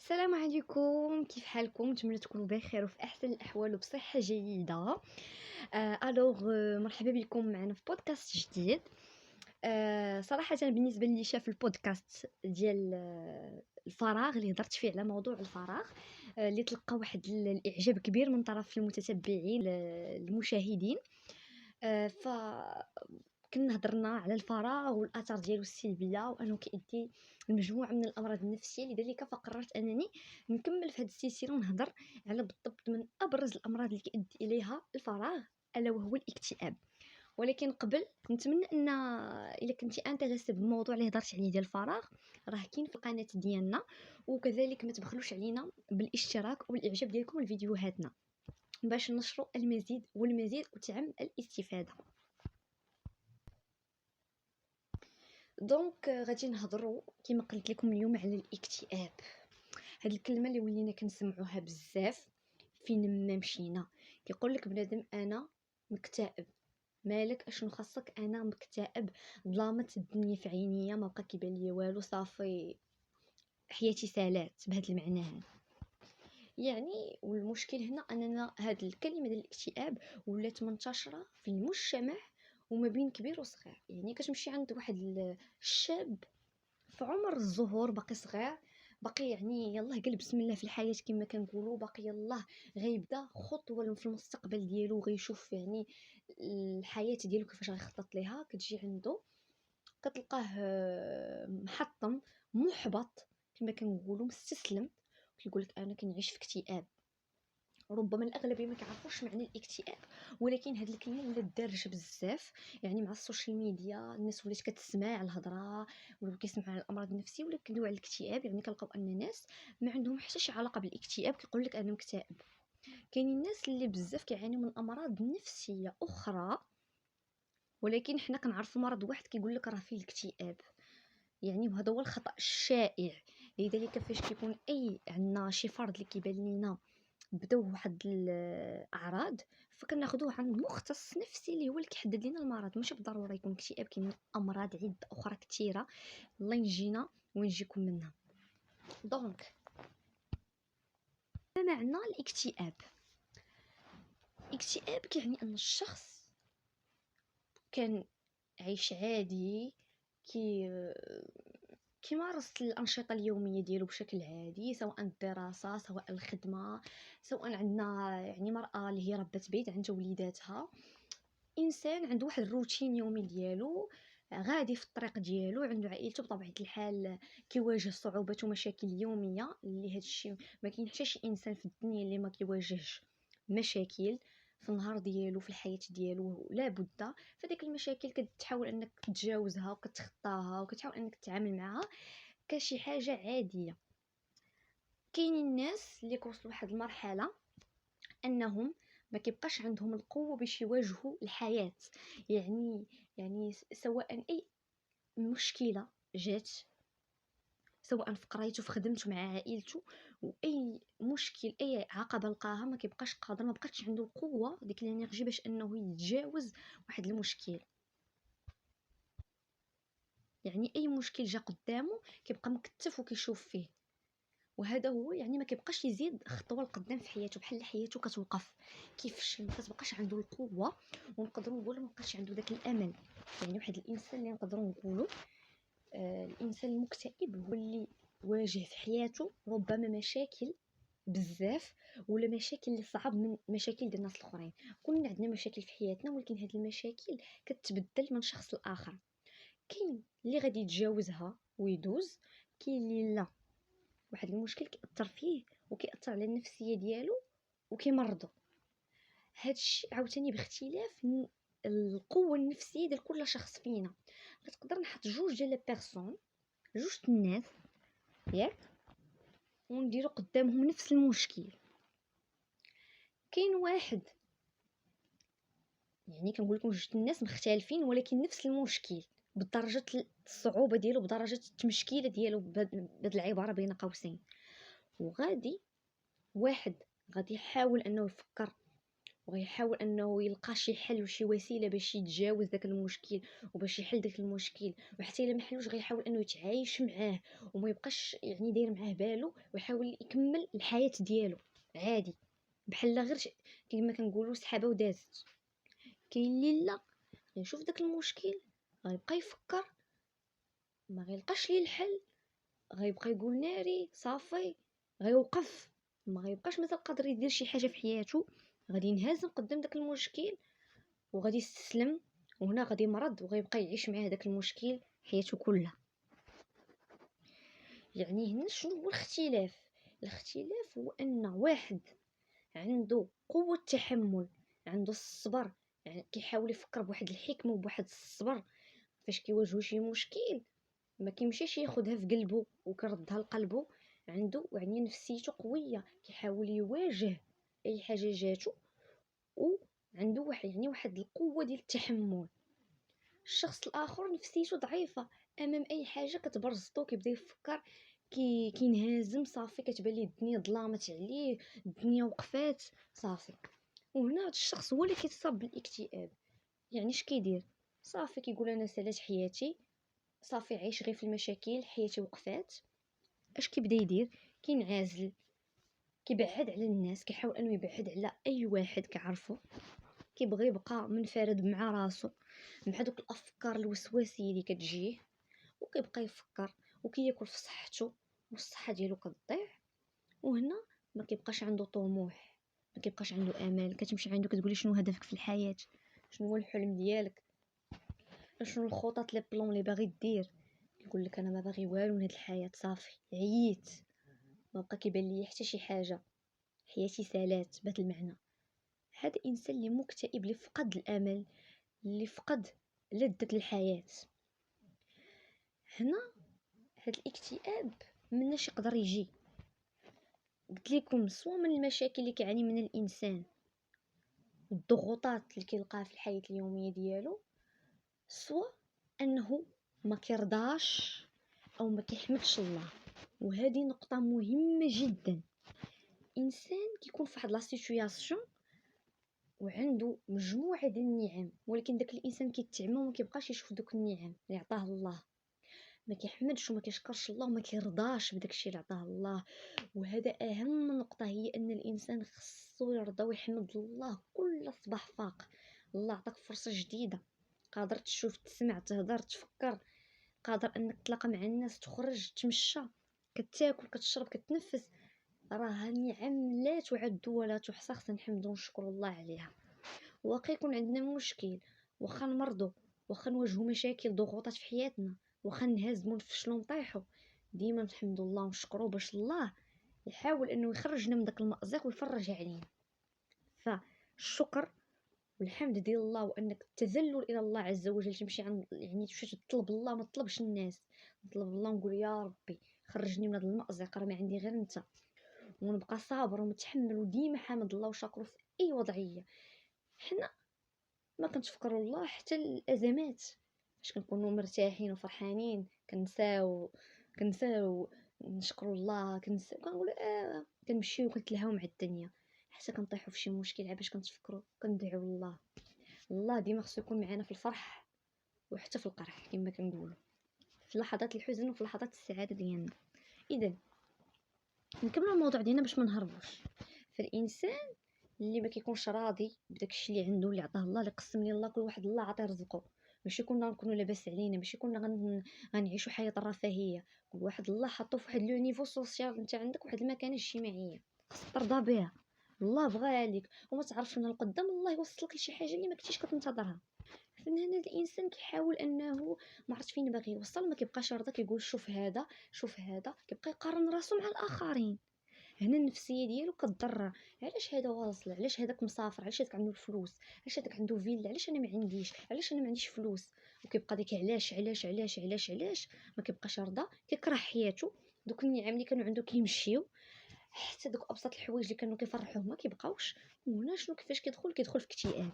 السلام عليكم، كيف حالكم؟ نتمنى تكونوا بخير وفي احسن الاحوال وبصحه جيده. مرحبا بكم معنا في بودكاست جديد. صراحه بالنسبه لي شاف البودكاست ديال الفراغ اللي هضرت فيه على موضوع الفراغ، اللي تلقى واحد الاعجاب كبير من طرف المتتبعين المشاهدين. ف كنا هضرنا على الفراغ والاثار ديالو السلبيه وانه كيؤدي لمجموعه من الامراض النفسيه، لذلك فقررت انني نكمل في هذه السلسله ونهضر على بالضبط من ابرز الامراض اللي كيؤدي اليها الفراغ، الا وهو الاكتئاب. ولكن قبل نتمنى ان الا كنتي انتريسي بالموضوع اللي هضرت عليه ديال الفراغ، راه كاين في القناه ديالنا، وكذلك ما تبخلوش علينا بالاشتراك والاعجاب ديالكم لفيديوهاتنا باش نشروا المزيد والمزيد وتعم الاستفاده. دونك غادي نهضروا كما قلت لكم اليوم على الاكتئاب. هاد الكلمه اللي ولينا كنسمعوها بزاف فين ما مشينا، كيقول لك بنادم انا مكتئب. مالك؟ اشنو خاصك؟ انا مكتئب، ظلامت الدنيا في عينيا، ما بقى كيبان ليا والو، صافي حياتي سالات بهذا المعنى هذا. يعني والمشكل هنا اننا هاد الكلمه ديال الاكتئاب ولات منتشره في المجتمع وما بين كبير وصغير. يعني كتمشي عند واحد الشاب في عمر الزهور، باقي صغير، باقي يعني يلاه قال بسم الله في الحياه كما كنقولوا، باقي يلاه غيبدا خطوه في المستقبل ديالو، غيشوف يعني الحياه ديالو كيفاش غيخطط ليها. كتجي عنده كتلقاه محطم، محبط، كما كنقولوا مستسلم، كيقول لك انا كنعيش في اكتئاب. ربما الاغلبيه ما كيعرفوش معنى الاكتئاب، ولكن هاد الكلمه ولات دارجه بزاف. يعني مع السوشيال ميديا الناس ولات كتسمع الهضره ولاو كيسمعوا على الامراض النفسيه ولا كيدويو على الاكتئاب. يعني كنلقاو ان الناس ما عندهم حتى شي علاقه بالاكتئاب كيقول لك انا مكتئب. كاينين الناس اللي بزاف كيعانيو من امراض نفسيه اخرى، ولكن حنا كنعرفوا مرض واحد كيقول لك راه فيه الاكتئاب. يعني وهذا هو الخطا الشائع. لذلك فاش كيكون عندنا شي فرد اللي كيبان لينا بداو واحد الاعراض، فكناخذوه عند مختص نفسي اللي هو اللي كيحدد لنا المرض. ماشي بالضروره يكون اكتئاب، كاين امراض عده اخرى كثيره الله ينجينا وينجيكم منها. دونك ما معنى الاكتئاب؟ الاكتئاب كيعني ان الشخص كان عايش عادي، كي كيمارس الانشطه اليوميه ديالو بشكل عادي، سواء الدراسه سواء الخدمه، سواء عندنا يعني مراه اللي هي ربات بيت عندها وليداتها. انسان عنده واحد الروتين يومي ديالو، غادي في الطريق ديالو، عنده عائلته بطبيعه الحال، كيواجه صعوبات ومشاكل يوميه. اللي هذا الشيء ما كاين حتى شي انسان في الدنيا اللي ما كيواجهش مشاكل في النهار ديالو، في الحياه ديالو، لا بد. فديك المشاكل كتحاول انك تتجاوزها وكتخطاها وكتحاول انك تتعامل معها كشي حاجه عاديه. كاينين الناس اللي كيوصلوا لواحد المرحله انهم ما كيبقاش عندهم القوه باش يواجهوا الحياه. يعني سواء اي مشكله جات، سواء في قرايته، في خدمته، مع عائلته، واي مشكل اي عقبه لقاها ما كيبقاش قادر، ما بقاتش عنده القوه ديك الانرجي باش انه يتجاوز واحد المشكل. يعني اي مشكل جا قدامه كيبقى مكتف وكيشوف فيه، وهذا هو يعني ما كيبقاش يزيد خطوه لقدام في حياته، بحال حياته كتوقف، كيفشل، ما كتبقاش عنده القوه، ونقدروا نقولوا ما بقاش عنده داك الامل. يعني واحد الانسان اللي نقدروا نقولوا الانسان المكتئب هو اللي واجه في حياته ربما مشاكل بزاف، ولا مشاكل اللي صعب من مشاكل ديال الناس الاخرين. كلنا عندنا مشاكل في حياتنا، ولكن هذه المشاكل كتبدل من شخص لاخر. كاين اللي غادي يتجاوزها ويدوز، كاين اللي لا، واحد المشكل كيأثر فيه وكيأثر على النفسيه ديالو وكيمرضو. هادشي عاوتاني باختلاف القوه النفسيه ديال كل شخص فينا. كتقدر نحط جوج ديال بيرسون، جوج الناس ياك، ونديرو قدامهم نفس المشكل. كاين واحد، يعني كنقول لكم جوج الناس مختلفين ولكن نفس المشكل بدرجه الصعوبه ديالو، بدرجه التمشكيله ديالو، بهاد العباره بين قوسين. وغادي واحد غادي يحاول انه يفكر وغيحاول انه يلقى شي حل وشي وسيله باش يتجاوز داك المشكل وباش يحل داك المشكل. وحتى الا ما حلوش غيحاول انه يتعايش معاه وما يبقاش يعني داير معاه بالو، ويحاول يكمل الحياه ديالو عادي بحال غير كما كنقولوا سحابه ودازت. كاين اللي لا، غيشوف داك المشكل غيبقى يفكر، ما غيلقاش ليه الحل، غيبقى يقول ناري صافي، غيوقف، ما غيبقاش مثلا قادر يدير شي حاجه في حياته، غادي ينهزم قدام داك المشكل وغادي يستسلم، وهنا غادي يمرض وغيبقى يعيش معاه داك المشكل حياته كلها. يعني هنا شنو هو الاختلاف؟ الاختلاف هو ان واحد عنده قوه تحمل، عنده الصبر، يعني كيحاول يفكر بواحد الحكمه وبواحد الصبر فاش كيواجهو شي مشكل، ما كيمشيش ياخذها في قلبه وكردها لقلبه، عنده يعني نفسيته قويه كيحاول يواجه اي حاجه جاتو، وعنده واحد القوه ديال التحمل. الشخص الاخر نفسيته ضعيفه، امام اي حاجه كتبرزطو كيبدا يفكر، كينهزم صافي، كتبان ليه الدنيا ظلامت عليه، الدنيا وقفات صافي. وهنا هذا الشخص هو اللي كيتصاب بالاكتئاب. يعني اش كيدير؟ صافي كيقول انا سالات حياتي، صافي عايش غير في المشاكل، حياتي وقفات. اش كيبدا يدير؟ كينعزل، كيبعد على الناس، كيحاول انه يبعد على اي واحد كيعرفو، كيبغي يبقى منفرد مع راسو مع دوك الافكار الوسواسيه اللي كتجيه، وكيبقى يفكر وكياكل في صحته والصحه ديالو كتضيع. وهنا ما كيبقاش عنده طموح، ما كيبقاش عنده امل. كتمشي عنده كتقولي شنو هدفك في الحياه، شنو هو الحلم ديالك، شنو الخطط لي بلون اللي باغي دير؟ يقول لك انا ما باغي والو من هاد الحياه، صافي عييت، ما بقى كيبان لي حتى شي حاجه، حياتي سالات بهذا المعنى. هذا انسان اللي مكتئب، اللي فقد الامل، اللي فقد لذة الحياه. هنا هاد الاكتئاب مناش يقدر يجي، قلت لكم، سواء من المشاكل اللي كيعاني منها الانسان والضغوطات اللي كيلقاها في الحياه اليوميه ديالو، سواء انه ما كيرضاش او ما كيحمدش الله. وهذه نقطه مهمه جدا. انسان كيكون في واحد لا سيتوياسيون وعنده مجموعه ديال النعم، ولكن داك الانسان كيتعمى وما كيبقاش يشوف دوك النعم اللي عطاه الله، ما كيحمدش وما كيشكرش الله وما كيرضاش بداك الشيء اللي عطاه الله. وهذا اهم نقطه، هي ان الانسان خصو يرضى ويحمد الله كل صباح فاق. الله عطاك فرصه جديده، قادر تشوف، تسمع، تهضر، تفكر، قادر انك تلاقى مع الناس، تخرج، تمشى، كتاكل، كتشرب، كتنفس. راه نعم لا تعد ولا تحصى، خصنا نحمدو ونشكروا الله عليها. واخا يكون عندنا مشكل، واخا نمرضوا، واخا نواجهوا مشاكل ضغوطات في حياتنا، واخا نهزموا نفشلوا نطيحوا، ديما نحمدوا الله ونشكروه باش الله يحاول انه يخرجنا من داك المأزق ويفرج علينا. فالشكر والحمد ديال الله، وانك التذلل الى الله عز وجل، تمشي عند يعني تمشي تطلب الله، ما تطلبش الناس، نطلب الله ونقول يا ربي خرجني من هذا المأزق، راه ما عندي غير انت، ونبقى صابر ومتحمل وديما حامد الله وشاكره في اي وضعيه. حنا ما كنتفكروا الله حتى الازمات، فاش كنكونوا مرتاحين وفرحانين كنساو نشكروا الله، كنقول كنمشيو كنتلهاو مع الدنيا، حتى كنطيحوا في شي مشكل عاد باش كنتفكروا كندعيو الله. الله ديما خصو يكون معنا في الفرح وحتى في القرح، كما كنقولوا، في لحظات الحزن وفي لحظات السعاده ديالنا. اذا نكملوا الموضوع ديالنا باش ما نهربوش. فالانسان اللي ما كيكونش راضي بداك الشيء اللي عنده، اللي عطاه الله، اللي قسم لي الله، كل واحد الله عطيه رزقه، ماشي كنا نكونوا لاباس علينا، ماشي كنا غنعيشوا حياه الرفاهيه، كل واحد الله حطو في واحد لو نيفو سوسيال، انت عندك واحد المكانه اجتماعيه خاصك ترضى بها. الله بغاها لك وما تعرفش من القدام الله يوصلك لشي حاجه اللي ما كنتيش كتنتظرها. فهنا الانسان كيحاول انه ما عرفت فين باغي يوصل، ما كيبقاش يرضى، كيقول شوف هذا شوف هذا، كيبقى يقارن راسو مع الاخرين. هنا النفسيه ديالو كتضرر، علاش هذا واصل، علاش هذاك مسافر، علاش هذاك عنده الفلوس، علاش هذاك عنده فيلا، علاش انا ما عنديش، علاش انا ما عنديش فلوس. وكيبقى ديك علاش علاش علاش علاش علاش، ما كيبقاش يرضى، كيكره حياته، دوك النعم اللي كانوا عنده كيمشيو، حتى دوك ابسط الحوايج اللي كانوا كيفرحوه ما كيبقاوش. وهنا شنو كيفاش كيدخل في اكتئاب.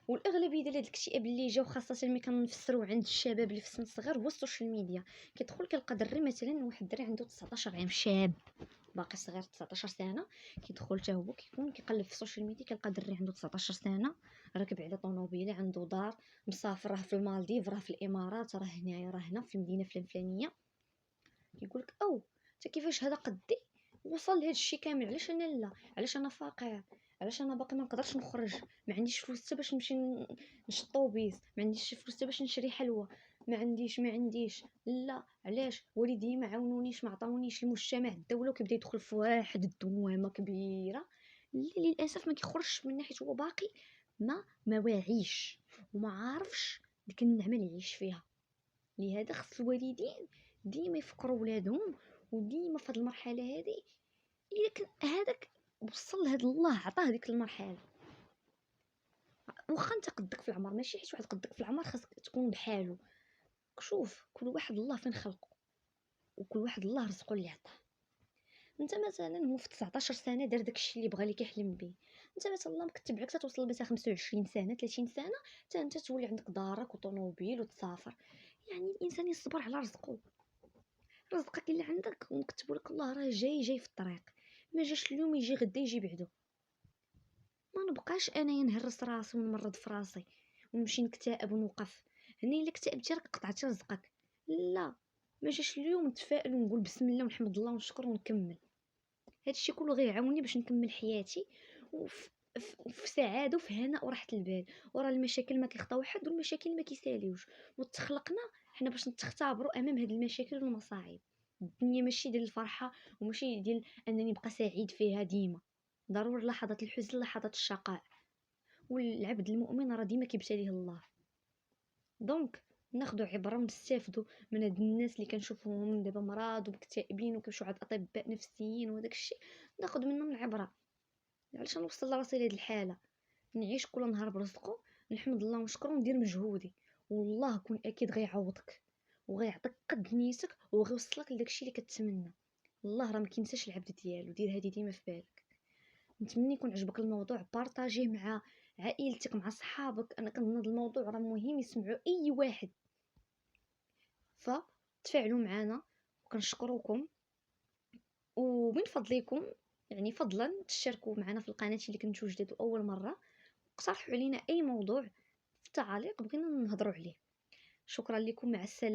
والاغلبيه ديال هذا الاكتئاب اللي جا، وخاصه ملي كنفسروا عند الشباب اللي في السن الصغير، هو السوشيال ميديا. كيدخل كيلقى دري مثلا، واحد الدري عنده 19 عام، شاب باقي صغير 19 سنه، كيدخل حتى هو كيكون كيقلب في السوشيال ميديا، كيلقى دري عنده 19 سنه راكب على طوموبيله، عنده دار، مسافر، راه في المالديف، راه في الامارات، راه هنايا، راه هنا في المدينه الفلانيه. كيقول لك او انت كيفاش هذا قدي وصل لهذا الشيء كامل؟ علاش انا لا؟ علاش انا فقير؟ علاش انا باقي ما نقدرش نخرج؟ ما عنديش فلوس حتى باش نمشي نشط طوبيس، ما عنديش فلوس حتى باش نشري حلوى، ما عنديش. لا علاش؟ والدي ما عاونونيش، ما عطاونيش، المجتمع، الدوله، وكيبدا يدخل في واحد الدوامه كبيره اللي للاسف ما كيخرجش من ناحيه هو باقي ما واعيش وما عارفش ديك النعمه اللي يعيش فيها. لهذا خص الوالدين ديما يفكروا ولادهم، وديما في هذه المرحله هذه الا كان هذاك وصل لهذا الله عطاه ديك المرحله. واخا انت قدك في العمر، ماشي حيت واحد قدك في العمر خاصك تكون بحالو. شوف كل واحد الله فين خلقه، وكل واحد الله رزقه اللي عطاه. انت مثلا هو في 19 سنه دار داكشي اللي بغى، اللي كيحلم به. انت مثلا الله مكتب عليك توصل مثلا 25 سنه 30 سنه حتى انت تولي عندك دارك وطوموبيل وتسافر. يعني الانسان يصبر على رزقه، رزقك اللي عندك ومكتبوا لك الله راه جاي في الطريق. ما جاش اليوم يجي غدا يجي بعدو. ما نبقاش انايا نهرس راسي ونمرض في راسي ونمشي نكتئب ونوقف. هني الا كتئبتي راك قطعتي رزقك. لا، ما جاش اليوم نتفائل ونقول بسم الله ونحمد الله ونشكر ونكمل. هادشي كله غيعاوني باش نكمل حياتي وفي سعاده وفي هناء وراحه البال. وراه المشاكل ما كيخطاو حد، والمشاكل ما كيساليوش، وتخلقنا حنا باش نختبروا امام هاد المشاكل والمصاعب. الدنيا ماشي ديال الفرحه، وماشي ديال انني نبقى سعيد فيها ديما. ضروري لحظات الحزن، لحظات الشقاء، والعبد المؤمن راه ديما كيبتليه الله. دونك ناخذوا عبره ونستافدوا من هاد الناس اللي كنشوفوهم دابا مرض ومكتئبين وكيمشيو عند اطباء نفسيين وداك الشيء، ناخذ منهم العبره. علاش نوصل راسي لهاد الحاله؟ نعيش كل نهار برزقو، نحمد الله ونشكره وندير مجهودي، والله كون اكيد غيعوضك وغيعطيك قد نيتك وغيوصلك لداكشي اللي كتمنى. الله راه ما كينساش العبد ديالو، دير هذه ديما في بالك. نتمنى يكون عجبك الموضوع، بارطاجيه مع عائلتك مع صحابك. انا كنظن هذا الموضوع راه مهم يسمعوا اي واحد، فتفاعلوا معنا وكنشكركم. ومن فضلكم يعني فضلا تشاركوا معنا في القناه اللي كنتو جداد اول مره، اقترحوا علينا اي موضوع في التعاليق بغينا نهضروا عليه. شكرا لكم، مع السلامه.